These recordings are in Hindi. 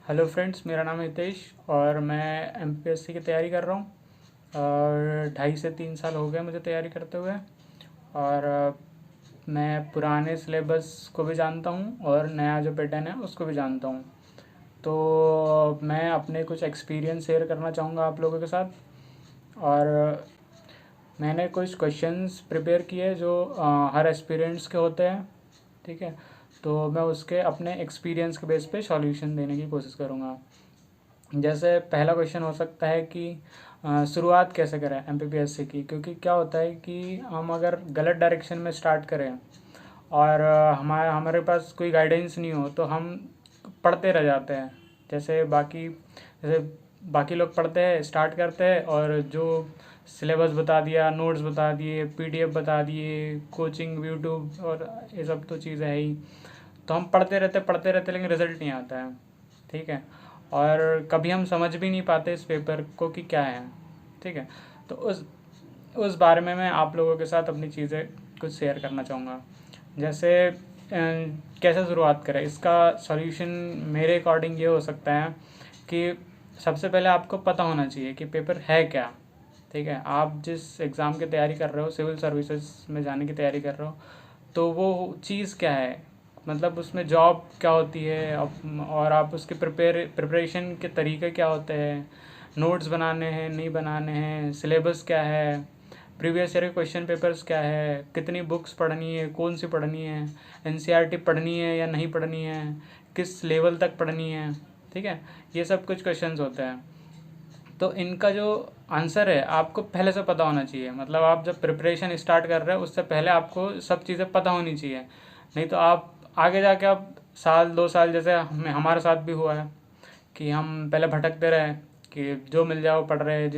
हेलो फ्रेंड्स, मेरा नाम है हितेश और मैं एमपीएससी की तैयारी कर रहा हूँ। और 2.5 से 3 साल हो गए मुझे तैयारी करते हुए। और मैं पुराने सिलेबस को भी जानता हूँ और नया जो पैटर्न है उसको भी जानता हूँ। तो मैं अपने कुछ एक्सपीरियंस शेयर करना चाहूँगा आप लोगों के साथ। और मैंने कुछ क्वेश्चंस प्रिपेयर किए जो हर एस्पिरेंट्स के होते हैं। ठीक है, तो मैं उसके अपने एक्सपीरियंस के बेस पे सॉल्यूशन देने की कोशिश करूँगा। जैसे पहला क्वेश्चन हो सकता है कि शुरुआत कैसे करें एमपीपीएससी की, क्योंकि क्या होता है कि हम अगर गलत डायरेक्शन में स्टार्ट करें और हमारे हमारे पास कोई गाइडेंस नहीं हो तो हम पढ़ते रह जाते हैं। जैसे बाकी लोग पढ़ते हैं, स्टार्ट करते हैं और जो सिलेबस बता दिया, नोट्स बता दिए, पीडीएफ बता दिए, कोचिंग यूट्यूब और ये सब तो चीज़ें है ही। तो हम पढ़ते रहते लेकिन रिजल्ट नहीं आता है। ठीक है, और कभी हम समझ भी नहीं पाते इस पेपर को कि क्या है। ठीक है, तो उस बारे में मैं आप लोगों के साथ अपनी चीज़ें कुछ शेयर करना चाहूँगा। जैसे कैसे शुरुआत करें, इसका सॉल्यूशन मेरे अकॉर्डिंग ये हो सकता है कि सबसे पहले आपको पता होना चाहिए कि पेपर है क्या। ठीक है, आप जिस एग्ज़ाम की तैयारी कर रहे हो, सिविल सर्विसेज में जाने की तैयारी कर रहे हो, तो वो चीज़ क्या है, मतलब उसमें जॉब क्या होती है और आप उसके प्रिपरेशन के तरीके क्या होते हैं, नोट्स बनाने हैं नहीं बनाने हैं, सिलेबस क्या है, प्रीवियस ईयर के क्वेश्चन पेपर्स क्या है, कितनी बुक्स पढ़नी है, कौन सी पढ़नी है, एनसीईआरटी पढ़नी है या नहीं पढ़नी है, किस लेवल तक पढ़नी है। ठीक है, ये सब कुछ क्वेश्चंस होते हैं। तो इनका जो आंसर है आपको पहले से पता होना चाहिए। मतलब आप जब प्रिपरेशन स्टार्ट कर रहे हो उससे पहले आपको सब चीज़ें पता होनी चाहिए। नहीं तो आप आगे जाके आप साल 2 साल, जैसे हमारे साथ भी हुआ है कि हम पहले भटकते रहे कि जो मिल जाए वो पढ़ रहे हैं,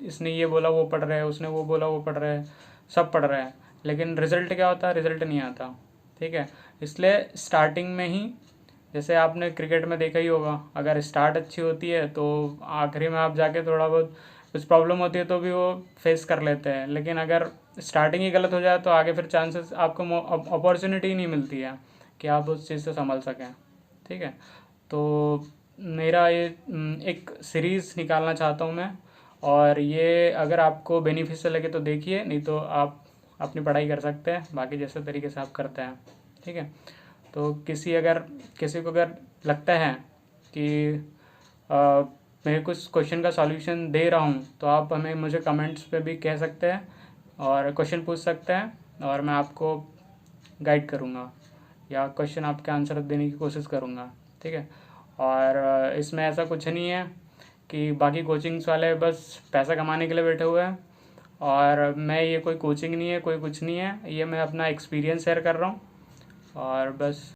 इसने ये बोला वो पढ़ रहे हैं, उसने वो बोला वो पढ़ रहे हैं, सब पढ़ रहे हैं, लेकिन रिज़ल्ट क्या होता है, रिज़ल्ट नहीं आता। ठीक है, इसलिए स्टार्टिंग में ही, जैसे आपने क्रिकेट में देखा ही होगा, अगर स्टार्ट अच्छी होती है तो आखिरी में आप जाके थोड़ा बहुत कुछ प्रॉब्लम होती है तो भी वो फेस कर लेते हैं। लेकिन अगर स्टार्टिंग ही गलत हो जाए तो आगे फिर चांसेस आपको अपॉर्चुनिटी नहीं मिलती है कि आप उस चीज़ से संभल सकें। ठीक है, तो मेरा ये एक सीरीज़ निकालना चाहता हूँ मैं। और ये अगर आपको बेनिफिशियल लगे तो देखिए, नहीं तो आप अपनी पढ़ाई कर सकते हैं बाकी जैसे तरीके से आप करते हैं। ठीक है, तो किसी को अगर लगता है कि अ, मैं कुछ क्वेश्चन का सॉल्यूशन दे रहा हूँ तो आप हमें मुझे कमेंट्स पे भी कह सकते हैं और क्वेश्चन पूछ सकते हैं और मैं आपको गाइड करूँगा या क्वेश्चन आपके आंसर देने की कोशिश करूँगा। ठीक है, और इसमें ऐसा कुछ नहीं है कि बाकी कोचिंग्स वाले बस पैसा कमाने के लिए बैठे हुए हैं। और मैं, ये कोई कोचिंग नहीं है, कोई कुछ नहीं है, ये मैं अपना एक्सपीरियंस शेयर कर रहा हूँ और बस।